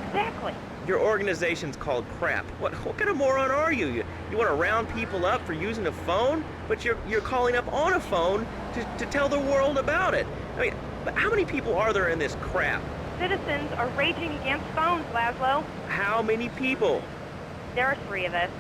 Exactly. Your organization's called crap. What kind of moron are you? You want to round people up for using a phone, but you're calling up on a phone to tell the world about it. I mean, but how many people are there in this crap? Citizens are raging against phones, Lazlow. How many people? There are 3 of us.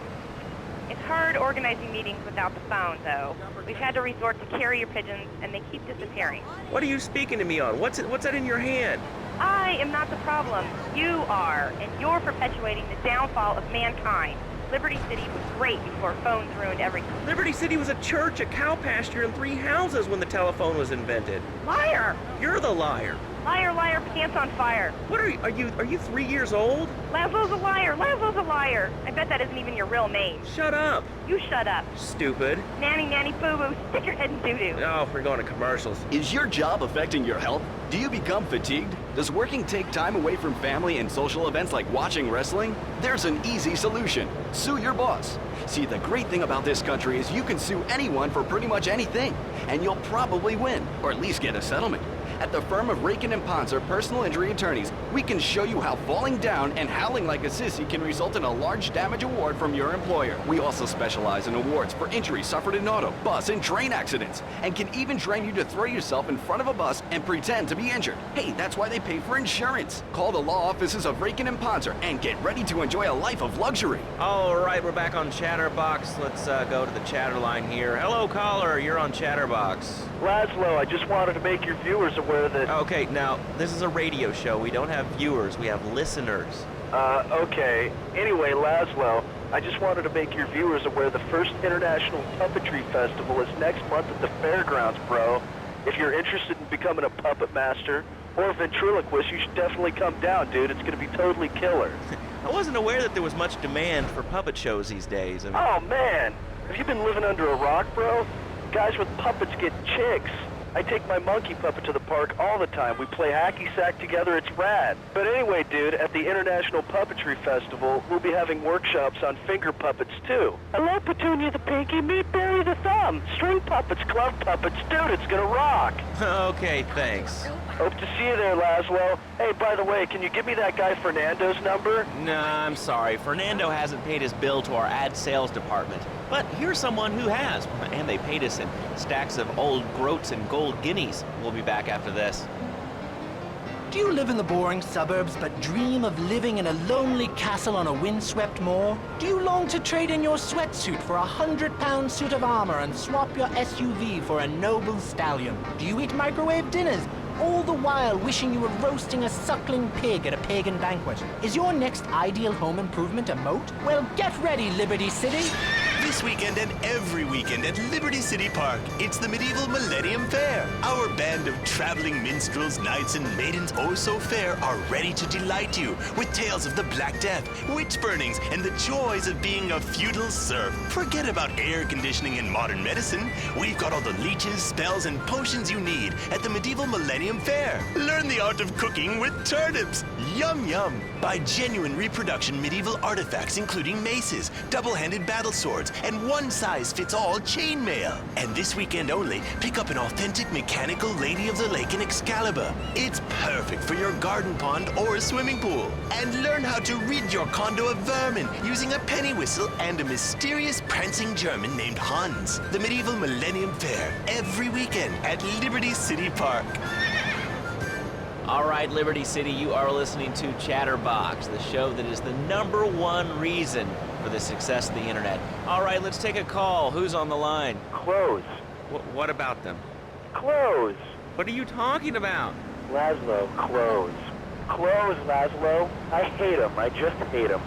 It's hard organizing meetings without the phone, though. We've had to resort to carrier pigeons, and they keep disappearing. What are you speaking to me on? What's that in your hand? I am not the problem. You are, and you're perpetuating the downfall of mankind. Liberty City was great before phones ruined everything. Liberty City was a church, a cow pasture, and 3 houses when the telephone was invented. Liar! You're the liar. Liar, liar, pants on fire. What are you 3 years old? Lazlow's a liar. Lazlow's a liar. I bet that isn't even your real name. Shut up. You shut up. Stupid. Nanny, nanny, boo-boo, stick your head in doo-doo. Oh, we're going to commercials. Is your job affecting your health? Do you become fatigued? Does working take time away from family and social events like watching wrestling? There's an easy solution. Sue your boss. See, the great thing about this country is you can sue anyone for pretty much anything, and you'll probably win, or at least get a settlement. At the firm of Rakin & Ponzer Personal Injury Attorneys, we can show you how falling down and howling like a sissy can result in a large damage award from your employer. We also specialize in awards for injuries suffered in auto, bus, and train accidents, and can even train you to throw yourself in front of a bus and pretend to be injured. Hey, that's why they pay for insurance. Call the law offices of Rakin & Ponzer and get ready to enjoy a life of luxury. All right, we're back on Chatterbox. Let's go to the chatter line here. Hello, caller. You're on Chatterbox. Lazlow, I just wanted to make your viewers aware that... Okay, now, this is a radio show. We don't have viewers. We have listeners. Okay. Anyway, Lazlow, I just wanted to make your viewers aware the first International Puppetry Festival is next month at the fairgrounds, bro. If you're interested in becoming a puppet master or a ventriloquist, you should definitely come down, dude. It's going to be totally killer. I wasn't aware that there was much demand for puppet shows these days. I mean... Oh, man. Have you been living under a rock, bro? Guys with puppets get chicks. I take my monkey puppet to the park all the time. We play hacky sack together. It's rad. But anyway, dude, at the International Puppetry Festival, we'll be having workshops on finger puppets, too. Hello, Petunia the Pinky. Meet Barry the Thumb. String puppets, glove puppets. Dude, it's gonna rock. Okay, thanks. Hope to see you there, Lazlow. Hey, by the way, can you give me that guy Fernando's number? Nah, I'm sorry. Fernando hasn't paid his bill to our ad sales department. But here's someone who has, and they paid us in stacks of old groats and gold guineas. We'll be back after this. Do you live in the boring suburbs but dream of living in a lonely castle on a windswept moor? Do you long to trade in your sweatsuit for a 100-pound suit of armor and swap your SUV for a noble stallion? Do you eat microwave dinners, all the while wishing you were roasting a suckling pig at a pagan banquet? Is your next ideal home improvement a moat? Well, get ready, Liberty City! This weekend and every weekend at Liberty City Park, it's the Medieval Millennium Fair. Our band of traveling minstrels, knights, and maidens oh so fair are ready to delight you with tales of the Black Death, witch burnings, and the joys of being a feudal serf. Forget about air conditioning and modern medicine. We've got all the leeches, spells, and potions you need at the Medieval Millennium Fair. Learn the art of cooking with turnips. Yum yum. Buy genuine reproduction medieval artifacts including maces, double-handed battle swords, and one-size-fits-all chainmail. And this weekend only, pick up an authentic mechanical Lady of the Lake in Excalibur. It's perfect for your garden pond or swimming pool. And learn how to rid your condo of vermin using a penny whistle and a mysterious prancing German named Hans. The Medieval Millennium Fair, every weekend at Liberty City Park. All right, Liberty City, you are listening to Chatterbox, the show that is the #1 reason for the success of the internet. All right, let's take a call. Who's on the line? Clothes. What about them? Clothes. What are you talking about? Lazlow, clothes. Clothes, Lazlow. I hate them. I just hate them.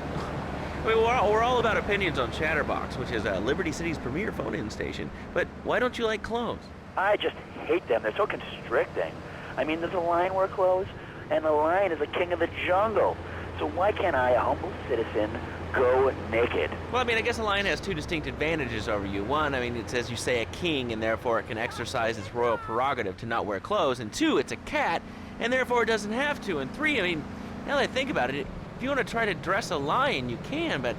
I mean, we're all about opinions on Chatterbox, which is Liberty City's premier phone-in station. But why don't you like clothes? I just hate them. They're so constricting. I mean, there's a lion wear clothes, and the lion is a king of the jungle. So why can't I, a humble citizen, go naked? Well, I mean, I guess a lion has 2 distinct advantages over you. One, I mean, it's, as you say, a king, and therefore it can exercise its royal prerogative to not wear clothes. And 2, it's a cat, and therefore it doesn't have to. And 3, I mean, now that I think about it, if you want to try to dress a lion, you can, but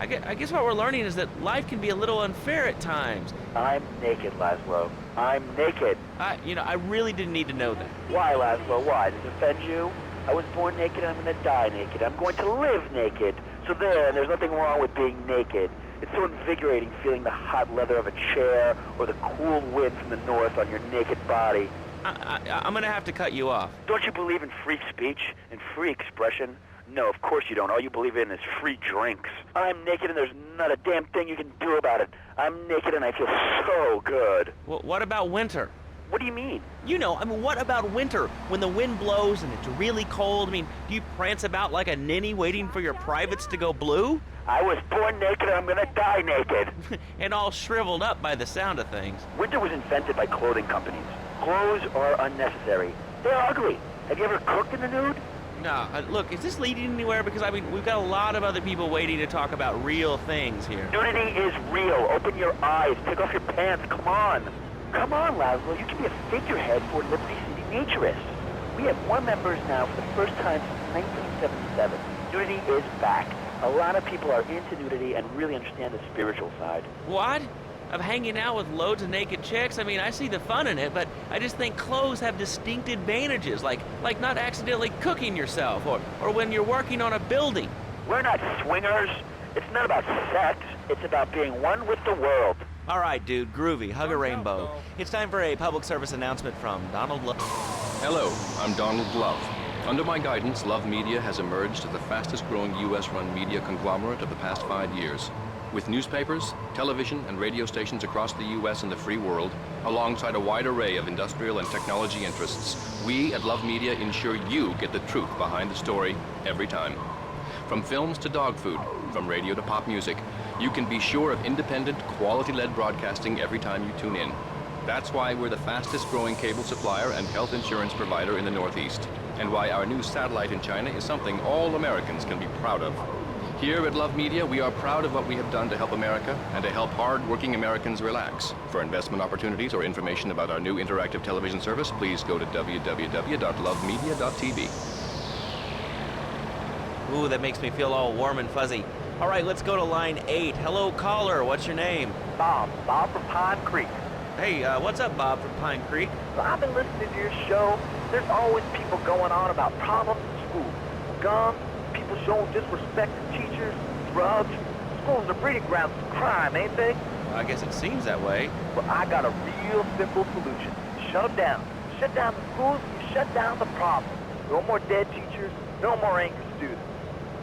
I guess what we're learning is that life can be a little unfair at times. I'm naked, Lazlow. I'm naked. I really didn't need to know that. Why, Lazlow? Why? Does it offend you? I was born naked, I'm gonna die naked. I'm going to live naked. So there, and there's nothing wrong with being naked. It's so invigorating feeling the hot leather of a chair or the cool wind from the north on your naked body. I'm gonna have to cut you off. Don't you believe in free speech and free expression? No, of course you don't. All you believe in is free drinks. I'm naked and there's not a damn thing you can do about it. I'm naked and I feel so good. Well, what about winter? What do you mean? You know, I mean, what about winter? When the wind blows and it's really cold, I mean, do you prance about like a ninny waiting for your privates to go blue? I was born naked and I'm gonna die naked. And all shriveled up by the sound of things. Winter was invented by clothing companies. Clothes are unnecessary. They're ugly. Have you ever cooked in the nude? No, look, is this leading anywhere? Because, I mean, we've got a lot of other people waiting to talk about real things here. Nudity is real. Open your eyes. Take off your pants. Come on. Come on, Lazlow. You can be a figurehead for Liberty City Naturists. We have more members now for the first time since 1977. Nudity is back. A lot of people are into nudity and really understand the spiritual side. What? Of hanging out with loads of naked chicks? I mean, I see the fun in it, but I just think clothes have distinct advantages, like not accidentally cooking yourself, or when you're working on a building. We're not swingers. It's not about sex. It's about being one with the world. All right, dude, groovy, hug a rainbow. It's time for a public service announcement from Donald Love. Hello, I'm Donald Love. Under my guidance, Love Media has emerged as the fastest growing U.S.-run media conglomerate of the past 5 years. With newspapers, television, and radio stations across the U.S. and the free world, alongside a wide array of industrial and technology interests, we at Love Media ensure you get the truth behind the story every time. From films to dog food, from radio to pop music, you can be sure of independent, quality-led broadcasting every time you tune in. That's why we're the fastest growing cable supplier and health insurance provider in the Northeast, and why our new satellite in China is something all Americans can be proud of. Here at Love Media, we are proud of what we have done to help America and to help hard-working Americans relax. For investment opportunities or information about our new interactive television service, please go to www.lovemedia.tv. Ooh, that makes me feel all warm and fuzzy. All right, let's go to line 8. Hello, caller. What's your name? Bob from Pine Creek. Hey, what's up, Bob from Pine Creek? So I've been listening to your show. There's always people going on about problems in school. Guns, people showing disrespect to teachers, drugs. Schools are breeding grounds for crime, ain't they? I guess it seems that way. Well, I got a real simple solution. Shut them down. Shut down the schools, you shut down the problem. No more dead teachers, no more angry students.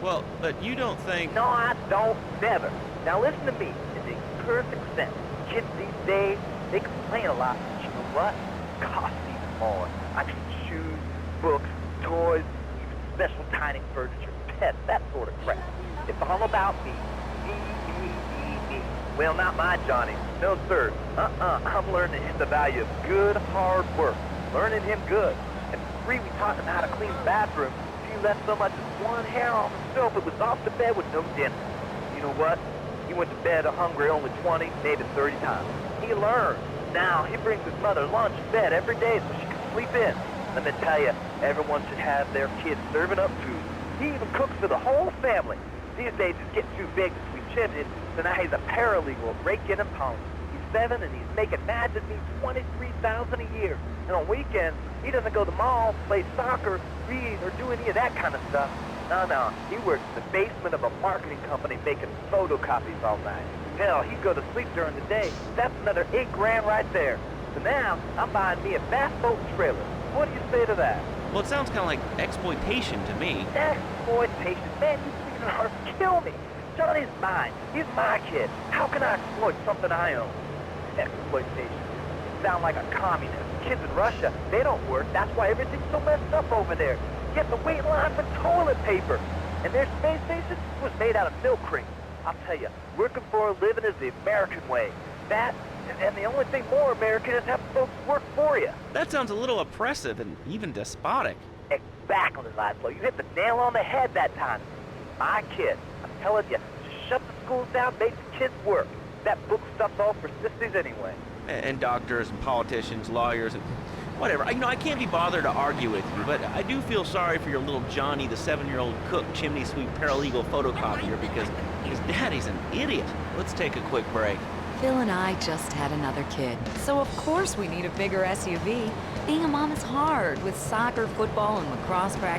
Well, but you don't think... No, I don't. Never. Now listen to me. It makes perfect sense. Kids these days, they complain a lot, but you know what? It costs even more. I mean, shoes, books, toys, even special dining furniture, pets, that sort of crap. It's all about me. Me. Well, not my Johnny. No, sir. I'm learning him the value of good, hard work. Learning him good. And for free, we taught him how to clean the bathroom. If he left so much as one hair on the soap, it was off to bed with no dinner. You know what? He went to bed hungry only 20, maybe 30 times. He learned. Now, he brings his mother lunch to bed every day so she can sleep in. Let me tell you, everyone should have their kids serving up food. He even cooks for the whole family. These days, he's getting too big to sweep chimneys, so now he's a paralegal at Rake and Pound. He's 7, and he's making imagine me $23,000 a year. And on weekends, he doesn't go to the mall, play soccer, read, or do any of that kind of stuff. No, he works in the basement of a marketing company making photocopies all night. Hell, he'd go to sleep during the day. That's another $8,000 right there. So now, I'm buying me a bass boat and trailer. What do you say to that? Well, it sounds kind of like exploitation to me. Exploitation? Man, you sweetheart, kill me. Johnny's mine. He's my kid. How can I exploit something I own? Exploitation. You sound like a communist. Kids in Russia, they don't work. That's why everything's so messed up over there. Get the wait line for toilet paper. And their space station was made out of milk cream. I'll tell you, working for a living is the American way. That, and the only thing more American is have folks work for you. That sounds a little oppressive and even despotic. Exactly, Lazlow. You hit the nail on the head that time. My kid, I'm telling you, just shut the schools down, make the kids work. That book stuff's all for sissies anyway. And doctors and politicians, lawyers, and whatever. I can't be bothered to argue with you, but I do feel sorry for your little Johnny, the 7-year-old cook, chimney sweep, paralegal photocopier, because his daddy's an idiot. Let's take a quick break. Phil and I just had another kid, so of course we need a bigger SUV. Being a mom is hard with soccer, football, and lacrosse practice.